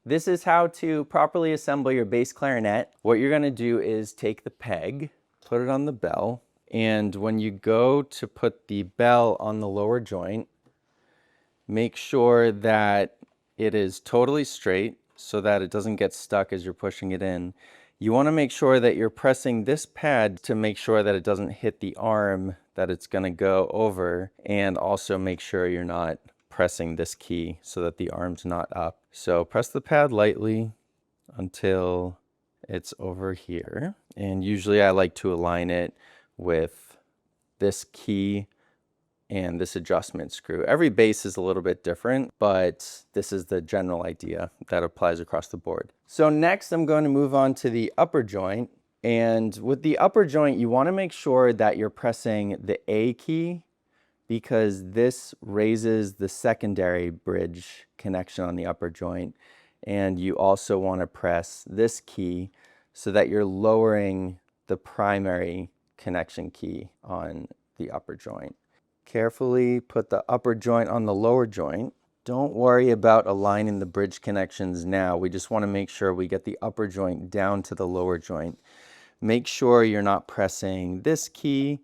This is how to properly assemble your bass clarinet. What you're going to do is take the peg, put it on the bell, and when you go to put the bell on the lower joint, make sure that it is totally straight so that it doesn't get stuck as you're pushing it in. You want to make sure that you're pressing this pad to make sure that it doesn't hit the arm that it's going to go over, and also make sure you're not pressing this key so that the arm's not up. So press the pad lightly until it's over here. And usually I like to align it with this key and this adjustment screw. Every bass is a little bit different, but this is the general idea that applies across the board. So next I'm going to move on to the upper joint. And with the upper joint, you want to make sure that you're pressing the A key, because this raises the secondary bridge connection on the upper joint. And you also want to press this key so that you're lowering the primary connection key on the upper joint. Carefully put the upper joint on the lower joint. Don't worry about aligning the bridge connections now. We just want to make sure we get the upper joint down to the lower joint. Make sure you're not pressing this key,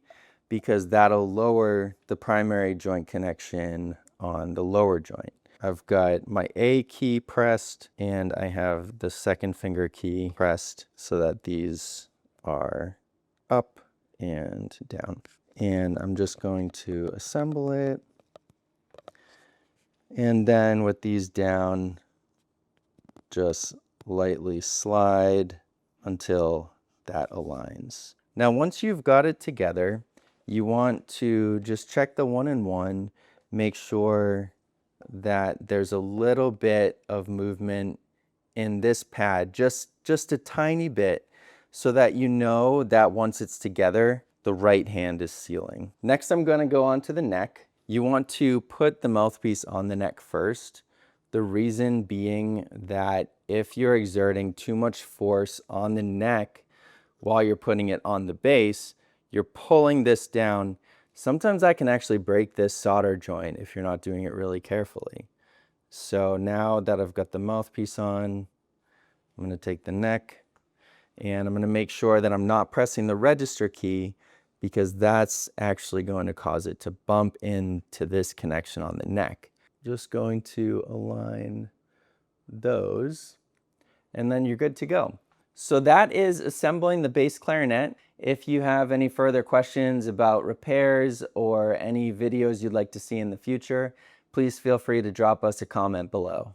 because that'll lower the primary joint connection on the lower joint. I've got my A key pressed and I have the second finger key pressed so that these are up and down. And I'm just going to assemble it. And then with these down, just lightly slide until that aligns. Now, once you've got it together, you want to just check the 1-in-1, make sure that there's a little bit of movement in this pad, just a tiny bit, so that you know that once it's together, the right hand is sealing. Next, I'm going to go on to the neck. You want to put the mouthpiece on the neck first. The reason being that if you're exerting too much force on the neck while you're putting it on the bass, you're pulling this down. Sometimes I can actually break this solder joint if you're not doing it really carefully. So now that I've got the mouthpiece on, I'm going to take the neck and I'm going to make sure that I'm not pressing the register key, because that's actually going to cause it to bump into this connection on the neck. Just going to align those and then you're good to go. So that is assembling the bass clarinet. If you have any further questions about repairs or any videos you'd like to see in the future, please feel free to drop us a comment below.